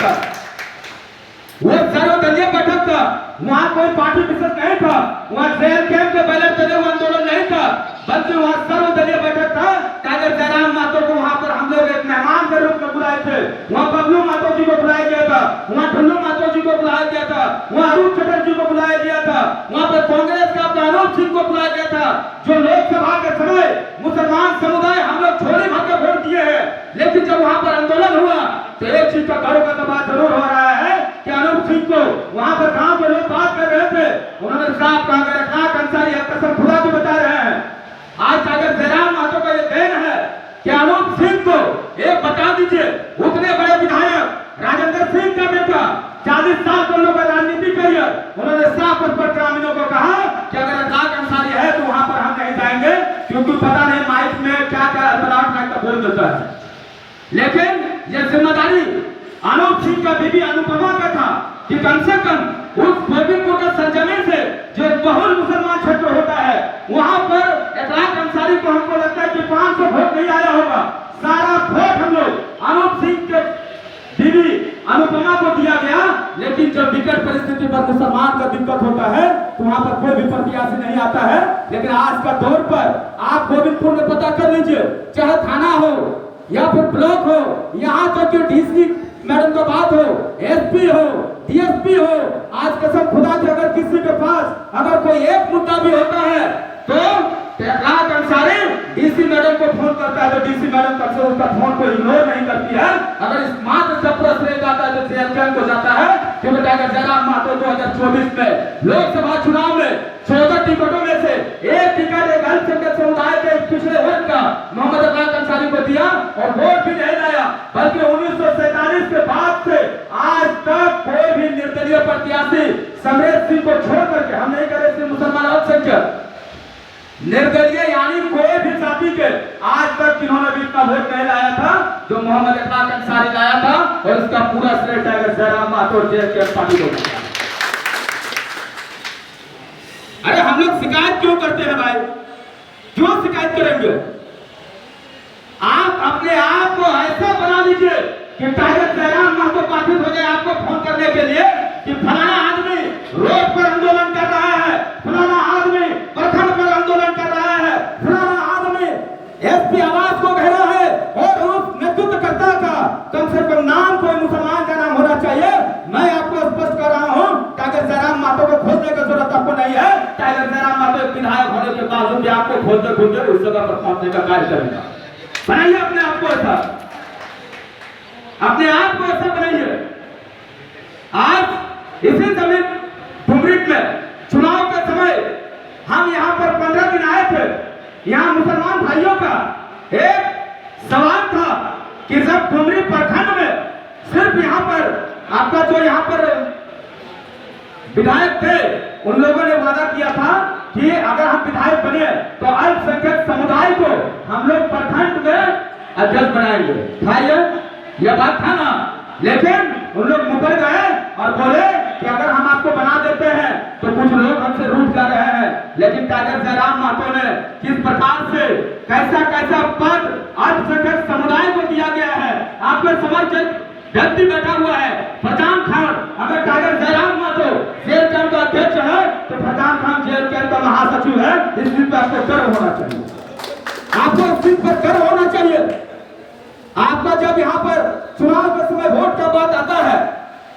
था, वो सर्वदलीय बैठक था, वहाँ कोई पार्टी विशेष नहीं था, वहाँ जेल कैंप के बैलेट चले हुए आंदोलन नहीं था, बल्कि वहाँ सर्वदलीय बैठक था। टाइगर जयराम महतो को वहाँ पर हम लोग एक मेहमान के रूप में बुलाए थे, वहाँ बबलू महतो जी को बुलाया गया था, वहाँ ढुल्लू महतो जी को बुलाया गया था, वहाँ अरूप चटर्जी को बुलाया गया था, वहाँ पर कांग्रेस का अनूप सिंह को बुलाया गया था। जो लोकसभा के समय मुसलमान समुदाय हम लोग झोली भर के वोट दिए हैं, लेकिन जब वहाँ पर आंदोलन हुआ तो एक चीज का गर्व का दबाव जरूर हो रहा है कि अनूप सिंह को वहाँ पर गांव के लोग बात कर रहे थे, उन्होंने साफ कहा कि अखलाक अंसारी कसम खुदा को बता रहे हैं। आज टाइगर जयराम महतो का ये देन है कि अनूप सिंह को एक बता दीजिए, उतने बड़े विधायक राजेंद्र सिंह का बेटा 40 साल का लोग राजनीति करियर, उन्होंने साफ उस पर ग्रामीणों को कहा कि अगर अखलाक अंसारी है तो वहां पर हम नहीं जाएंगे, क्योंकि पता नहीं माइक में क्या क्या का बोल देता है। लेकिन यह जिम्मेदारी अनूप सिंह का बीबी अनुपमा का था कि कम से कम उस गोविंदपुर के सरजमीन से जो बहुल मुसलमान क्षेत्र होता है वहां पर अखलाक अंसारी को हमको लगता है कि 500 वोट नहीं आया होगा, सारा वोट हम लोग अनूप सिंह के बीबी अनुपमा को दिया गया। लेकिन जब विकट परिस्थिति पर मुसलमान का दिक्कत होता है तो वहां पर कोई भी प्रत्याशी नहीं आता है। लेकिन आज का दौर पर आप गोविंदपुर में पता कर लीजिए, चाहे थाना हो या फिर ब्लॉक हो, यहाँ तक कि डीसी मैडम का बात हो, एसपी हो, डीएसपी हो, आज कसम खुदा की अगर किसी के पास अगर कोई एक मुद्दा भी होता है तो अखलाक अंसारी डीसी मैडम को फोन करता है, तो डीसी मैडम का उसका फोन को इग्नोर नहीं करती है। अगर इस मात्र सब श्रेय जाता है तो सीएम को जाता है, क्योंकि टाइगर जयराम महतो 2024 में लोकसभा चुनाव में 14 टिकटों में से एक टिकट एक अल्पसंख्यक समुदाय के पिछड़े वर्ग का मोहम्मद अखलाक अंसारी को दिया और वोट भी नहीं लाया, बल्कि 1947 के बाद से आज तक कोई भी निर्दलीय प्रत्याशी समरेश सिंह को छोड़ करके, हम नहीं कर रहे मुसलमान अल्पसंख्यक निर्दलीय यानी कोई भी जाति के आज तक जिन्होंने भी इतना वोट नहीं लाया था जो मोहम्मद अखलाक अंसारी लाया था, और इसका पूरा श्रेय टाइगर जयराम महतो के पार्टी को। अरे हम लोग शिकायत क्यों करते हैं भाई, क्यों शिकायत करेंगे? आप अपने आप को ऐसा बना लीजिए कि टाइगर जयराम महतो बाधित हो जाए आपको फोन करने के लिए कि फलाना आदमी रोड पर आंदोलन कर रहा है, फलाना आदमी प्रखंड पर आंदोलन कर रहा है, फलाना आदमी एसपी आवास को घेरा है, और उस नेतृत्वकर्ता का कम से कम नाम कोई मुसलमान का नाम होना चाहिए। मैं आपको स्पष्ट कर रहा हूँ, टाइगर जयराम महतो को खोजने की जरूरत आपको नहीं है। टाइगर जयराम महतो एक विधायक होने के बावजूद भी आपको खोजते खोजते उस जगह पर पहुंचने का कार्य करेगा। बनाइए अपने आप को ऐसा, अपने आप को ऐसा बनाइए। आज इसी जमीन डुमरीट में चुनाव के समय हम यहाँ पर 15 दिन आए थे। यहाँ मुसलमान भाइयों का एक सवाल था कि जब डुमरी प्रखंड में सिर्फ यहाँ पर आपका जो यहाँ पर विधायक थे उन लोगों ने वादा किया था कि अगर हम विधायक बने तो अल्पसंख्यक समुदाय को हम लोग प्रखंड में अध्यक्ष बनाएंगे। भाई यह बात था ना, लेकिन उन लोग मुकर गए और बोले कि अगर हम आपको बना देते हैं तो कुछ लोग हमसे रूठ जा रहे हैं। लेकिन टाइगर जयराम महतो ने किस प्रकार से कैसा कैसा पद अल्पसंख्यक समुदाय को दिया गया है। आपके समझ व्यक्ति बैठा हुआ है फरजान खान, अगर टाइगर जयराम महतो जेल कैंप का अध्यक्ष है तो फरजान खान जेल कैंप का महासचिव है। इस चीज पर आपको गर्व होना चाहिए, आपको इस चीज पर गर्व होना चाहिए। आपका जब यहाँ पर चुनाव के समय वोट का बात आता है,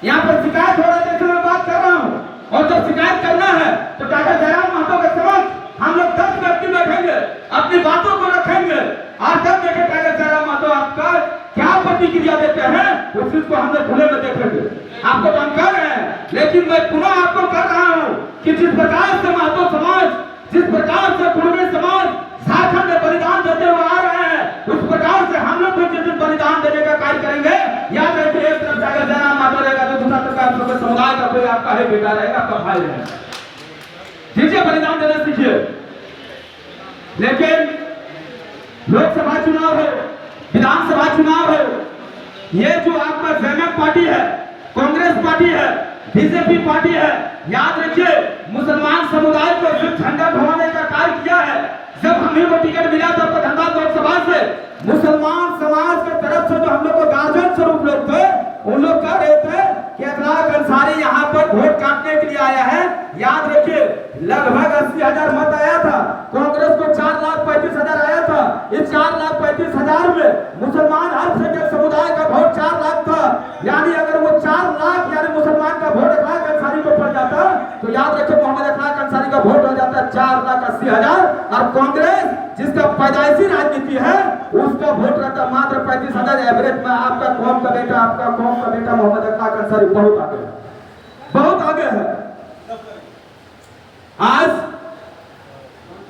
यहाँ पर शिकायत हो रही है, मैं बात कर रहा हूँ, और जब शिकायत करना है तो टाइगर जयराम महतो के समक्ष हम लोग 10 व्यक्ति बैठेंगे, अपनी बातों को रखेंगे, और जब देखे टाइगर जयराम महतो आपका क्या प्रतिक्रिया देते हैं उस चीज को हम लोग खुले में देखेंगे। आपको तो हम कर रहे हैं, लेकिन मैं पुनः आपको कर रहा हूँ कि जिस प्रकार से महतो समाज, जिस प्रकार से कुर्मी समाज झारखंड में बलिदान देते हुए आ रहे हैं, उस प्रकार से हम लोग भी जिस बलिदान देने का कार्य करेंगे। याद रखिए, एक तरफ टाइगर जयराम महतो रहेगा तो दूसरा तरफ समुदाय का कोई आपका है बेटा रहेगा, आपका भाई रहेगा। दीजिए, बलिदान देना सीखिए। लेकिन लोकसभा चुनाव हो, विधानसभा चुनाव हो, ये जो आपका जेएमएम पार्टी है, कांग्रेस पार्टी है, बीजेपी पार्टी है, याद रखिए मुसलमान समुदाय को जो झंडा ढोने का कार्य किया है। जब हमें वो टिकट मिला था धनबाद लोकसभा से, मुसलमान समाज के तरफ से जो हम लोग को गार्जियन स्वरूप लोग थे, उन लोग कह रहे थे यानी अगर वो 4 लाख यानी मुसलमान का वोट अखलाक अंसारी को पड़ जाता तो याद रखो मोहम्मद अखलाक अंसारी का वोट हो जाता 4,80,000 और कांग्रेस जिसका पैदाइशी राजनीति है उसका वोट रहता मात्र 35,000 एवरेज में। आपका कौम का बेटा मोहम्मद अखलाक अंसारी बहुत आगे है, बहुत आगे है। आज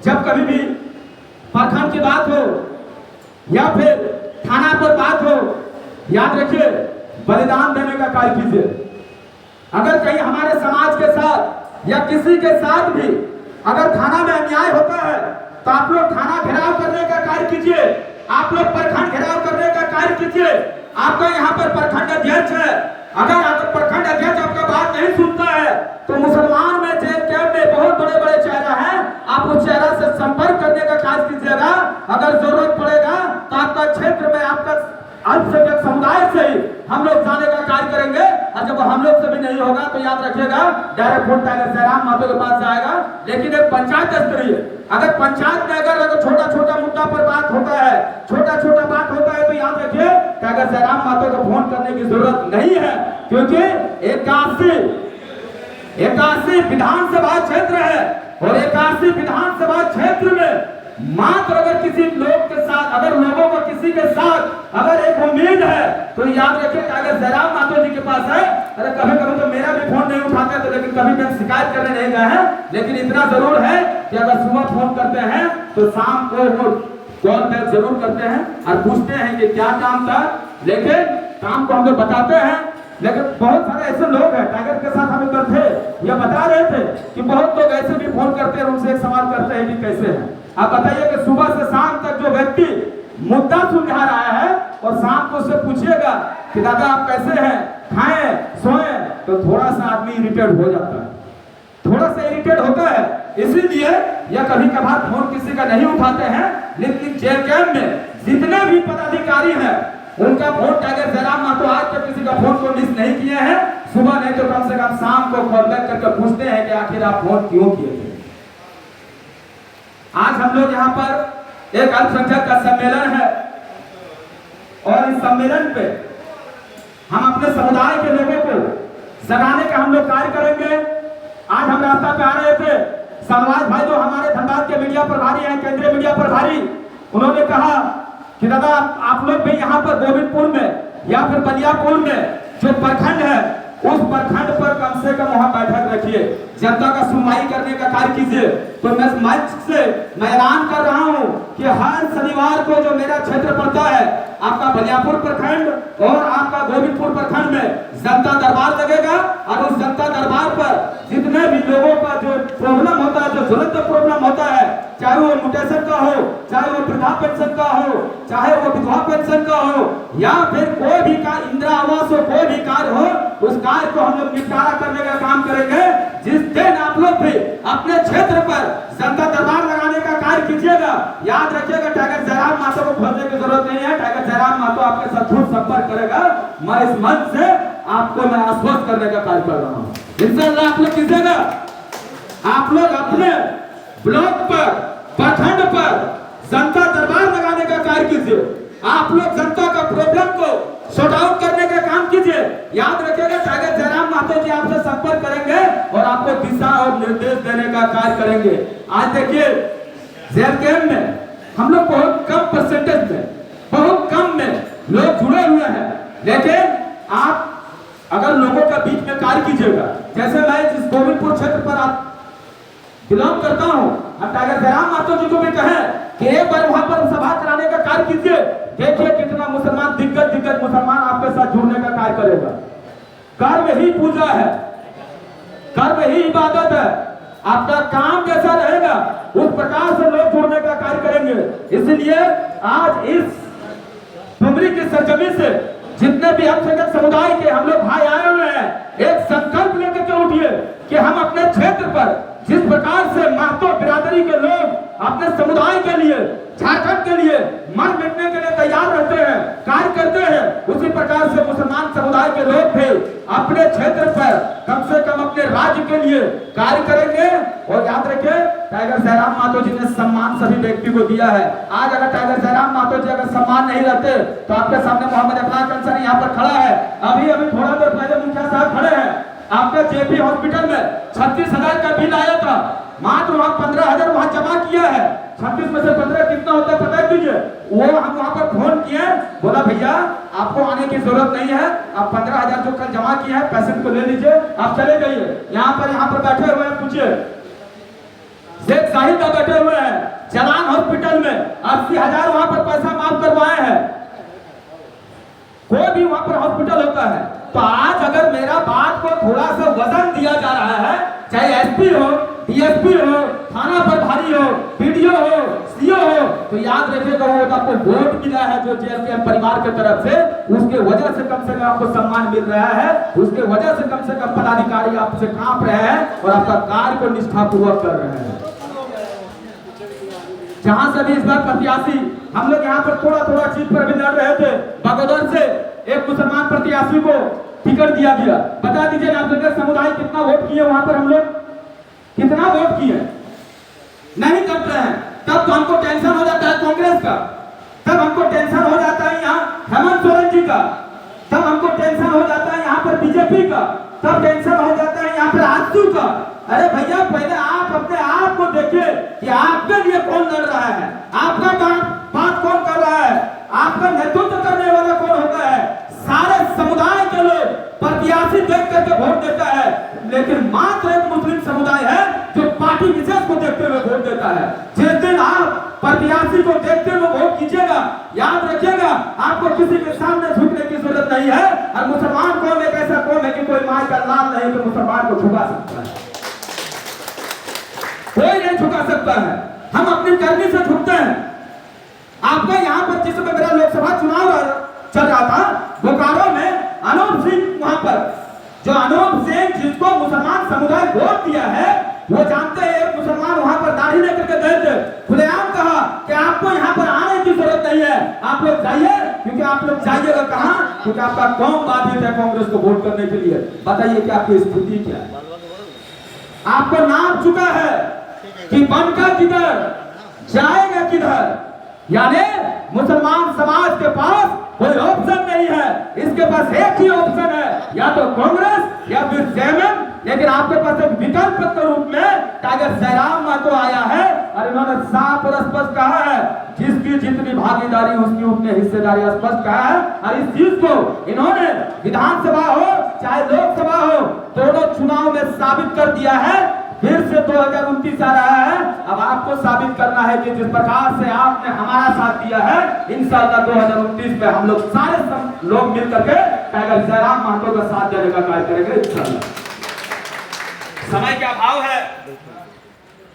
जब कभी भी प्रखंड की बात हो या फिर थाना पर बात हो, याद रखिए बलिदान देने का कार्य कीजिए। अगर कहीं हमारे समाज के साथ या किसी के साथ भी अगर थाना में अन्याय होता है तो आप लोग थाना घेराव करने का कार्य कीजिए, आप लोग प्रखंड घेराव करने का कार्य कीजिए। आपका यहाँ पर प्रखंड अध्यक्ष है, अगर प्रखंड अध्यक्ष आपका बात नहीं सुनता है तो मुसलमान में जेल कैंप में बहुत बड़े बड़े चेहरा हैं, आप उस चेहरा से संपर्क करने का कार्य कीजिएगा। अगर जरूरत पड़ेगा तो आपका क्षेत्र में आपका अल्पसंख्यक समुदाय से ही हम लोग जाने का कार्य करेंगे। और जब हम लोग से भी नहीं होगा तो याद रखिएगा direct vote Tiger Jairam Mahto के पास जाएगा। लेकिन एक पंचायत स्तरीय अगर पंचायत में अगर छोटा छोटा मुद्दा पर बात होता है, छोटा छोटा बात होता है तो याद रखिए टाइगर जयराम महतो को फोन करने की जरूरत नहीं है, क्योंकि 81 विधानसभा क्षेत्र है और 81 विधानसभा क्षेत्र में मात्र अगर किसी लोग के साथ अगर लोगों को किसी के साथ अगर एक उम्मीद है तो याद रखिए टाइगर जयराम महतो जी के पास है। अरे कभी कभी तो मेरा भी फोन नहीं उठाते तो, लेकिन कभी मैं शिकायत करने नहीं गए हैं। लेकिन इतना जरूर है कि अगर सुबह फोन करते हैं तो शाम को वो कॉल बैक जरूर करते हैं और पूछते हैं कि क्या काम था, लेकिन काम को हम लोग बताते हैं। लेकिन बहुत सारे ऐसे लोग हैं, टाइगर के साथ हम लोग थे, यह बता रहे थे कि बहुत लोग ऐसे भी फोन करते हैं, उनसे एक सवाल करते हैं कि कैसे हैं आप बताइए। कि सुबह से शाम तक जो व्यक्ति मुद्दा सुलझा रहा है और शाम को उससे पूछिएगा कि दादा आप कैसे हैं, खाएं सोएं, तो थोड़ा सा आदमी इरिटेट हो जाता है, थोड़ा सा इरिटेट होता है। इसीलिए या कभी कभार फोन किसी का नहीं उठाते हैं, लेकिन जेल कैंप में जितने भी पदाधिकारी हैं उनका फोन टाइगर जयराम महतो आज तक किसी का फोन को मिस नहीं किए हैं। सुबह नहीं तो कम से कम शाम को कॉल बैक करके पूछते हैं कि आखिर आप फोन क्यों किए थे। आज हम लोग यहाँ पर एक अल्पसंख्यक का सम्मेलन है और इस सम्मेलन पे हम अपने समुदाय के लोगों को जगाने का हम लोग कार्य करेंगे। आज हम रास्ता पे आ रहे थे, समाज भाई जो हमारे धनबाद के मीडिया प्रभारी हैं, केंद्रीय मीडिया प्रभारी, उन्होंने कहा कि दादा आप लोग भी यहाँ पर गोविंदपुर में या फिर बलियापुर में जो प्रखंड है उस प्रखंड पर कम से कम वहां बैठक रखिए, जनता का सुनवाई करने का कार्य कीजिए। तो मैं मंच से मैं ऐलान कर रहा हूं कि हर शनिवार को जो मेरा क्षेत्र पड़ता है आपका बलियापुर प्रखंड और आपका गोविंदपुर प्रखंड में जनता दरबार लगेगा और उस जनता दरबार पर जितने भी लोगों का जो प्रॉब्लम होता है, जो ज्वलंत प्रॉब्लम होता है, चाहे वो म्यूटेशन का हो, चाहे वो वृद्धा पेंशन का हो, चाहे वो विधवा पेंशन का हो या फिर कोई भी कार्य इंदिरा आवास हो, कोई भी कार्य हो, उस कार्य को हम लोग निपटारा करने का काम करेंगे। जिस दिन आप लोग भी अपने क्षेत्र पर जनता दरबार लगाने का कार्य कीजिएगा, याद रखिएगा टाइगर जयराम महतो को खोजने की जरूरत नहीं है, टाइगर जयराम महतो आपके साथ खुद संपर्क करेगा। मैं इस मंच से आपको मैं आश्वस्त करने का कार्य कर रहा हूँ। इंशाअल्लाह आप लोग कीजिएगा, आप लोग अपने ब्लॉक पर प्रखंड पर जनता दरबार लगाने का कार्य कीजिए, आप लोग जनता का प्रॉब्लम को सॉर्ट आउट करने का काम कीजिए। याद रखिएगा टाइगर जयराम महतो जी आपसे संपर्क करेंगे और आपको दिशा और निर्देश देने का कार्य करेंगे। आज देखिए जेल कैंप में हम लोग बहुत कम परसेंटेज में, बहुत कम में लोग जुड़े हुए हैं, लेकिन आप अगर लोगों का बीच में कार्य कीजिएगा, जैसे मैं जिस गोविंदपुर क्षेत्र पर आप बिलोंग करता हूं, अब टाइगर जयराम महतो जी को भी कहें कि एक बार वहां पर सभा कराने का कार्य कीजिए। देखिए कितना मुसलमान दिग्गज मुसलमान आपके साथ जुड़ने का कार्य करेगा। कर्म ही पूजा है, कर्म ही इबादत है, आपका काम कैसा रहेगा उस प्रकार से लोग जुड़ने का कार्य करेंगे। इसलिए आज इस डुमरी की सरजमी से जितने भी अल्पसंख्यक समुदाय के हम लोग भाई आए हुए हैं, एक संकल्प लेकर के उठिए कि हम अपने क्षेत्र पर जिस प्रकार से महतो बिरादरी के लोग अपने समुदाय के लिए, झारखंड के लिए मर मिटने के लिए तैयार रहते हैं, कार्य करते हैं, उसी प्रकार से मुसलमान समुदाय के लोग लोग भी अपने क्षेत्र पर कम से कम अपने राज्य के लिए कार्य करेंगे। और याद रखिए, टाइगर जयराम मातो जी ने सम्मान सभी व्यक्ति को दिया है। आज अगर टाइगर जयराम मातो जी अगर सम्मान नहीं रहते तो आपके सामने मोहम्मद अखलाक अंसारी यहाँ पर खड़ा है। अभी अभी थोड़ा देर पहले मुखिया साहब खड़े हैं। आपका जेपी हॉस्पिटल में 36,000 का बिल आया था, मात्र वहां 15,000 वहां जमा किया है। 36 में से 15 कितना होता है पता कीजिए। वो हम वहां पर फोन किए, बोला भैया आपको आने की जरूरत नहीं है, आप 15,000 जो कल जमा किए हैं पेशेंट को ले लीजिए, आप चले जाइए। यहाँ पर बैठे हुए हैं, पूछिए शेख साहिद का बैठे हुए हैं चलान हॉस्पिटल में 80,000 वहां पर पैसा माफ करवाए हैं। कोई भी वहां पर हॉस्पिटल होता है तो आज अगर मेरा बात को थोड़ा सा वजन दिया जा रहा है, चाहे एसपी हो, डीएसपी हो, थाना प्रभारी हो, पीडीओ हो, सीओ हो, तो याद रखिएगा वो आपको वोट मिला है जो जेएसकेएम परिवार की तरफ से, उसके वजह से कम से कम आपको सम्मान मिल रहा है, उसके वजह से कम पदाधिकारी आपसे कांप रहे हैं और आपका कार्य को निष्ठापूर्वक कर रहे हैं। जहां से भी इस बार प्रत्याशी हम लोग यहाँ पर थोड़ा थोड़ा चीज पर भी लड़ रहे थे, बगोदर से एक मुसलमान प्रत्याशी को टिकट दिया गया। बता दीजिए नागरिक समुदाय कितना वोट किए वहां पर, हम लोग कितना वोट किए? नहीं करते हैं। तब तो हमको टेंशन हो जाता है कांग्रेस का, तब हमको टेंशन हो जाता है यहाँ हेमंत सोरेन जी का, तब हमको टेंशन हो जाता है यहाँ पर बीजेपी का, तब टेंशन हो जाता है यहाँ पर आजसू का। अरे भैया पहले आप अपने आप को देखिए कि आपके लिए कौन लड़ रहा है, आपका बात कौन कर रहा है, आपका नेतृत्व करने वाला कौन होता है। सारे समुदाय के लोग प्रत्याशी देख करके वोट देता है, लेकिन मात्र एक मुस्लिम समुदाय है जो पार्टी विशेष को देखते हुए वोट देता है। जिस दिन आप प्रत्याशी को देखते हुए वोट कीजिएगा, याद रखिएगा आपको किसी के सामने झुकने की जरूरत नहीं है। और मुसलमान कौम एक ऐसा कौम है कि कोई माई का लाल नहीं कि मुसलमान को झुका सकता है, कोई नहीं झुका सकता है। हम अपनी करनी से झुकते हैं। आपका यहाँ पर जिस समय मेरा लोकसभा चुनाव चल रहा था बोकारो में, अनूप सिंह वहां पर, जो अनूप सिंह जिसको मुसलमान समुदाय वोट दिया है, वो जानते हैं एक मुसलमान वहां पर दाढ़ी लेकर के गए थे, खुलेआम कहा कि आपको यहाँ पर आने की जरूरत नहीं है, आप लोग जाइए। क्योंकि आप लोग जाइएगा कहाँ? क्योंकि आपका कौम बाधित है कांग्रेस को वोट करने के लिए। बताइए कि आपकी स्थिति क्या है? आपको नाम चुका है कि बनकर किधर जाएगा किधर। यानी मुसलमान समाज के पास कोई ऑप्शन नहीं है, इसके पास एक ही ऑप्शन है, या तो कांग्रेस या फिर जेएमएम। लेकिन आपके पास एक विकल्प के रूप में टाइगर जयराम मातो आया है और इन्होंने साफ और स्पष्ट कहा है जिसकी जितनी भागीदारी उसकी उतनी हिस्सेदारी, स्पष्ट कहा है। और इस चीज को इन्होंने विधानसभा हो चाहे लोकसभा हो, दोनों चुनाव में साबित कर दिया है। फिर से 2029 आ रहा है, अब आपको साबित करना है कि जिस प्रकार से आपने हमारा साथ दिया है, इंशाअल्लाह 2029 में हम लोग सारे लोग मिल करके टाइगर जयराम महतो का साथ देने का कार्य करेंगे इंशाअल्लाह। समय का अभाव है,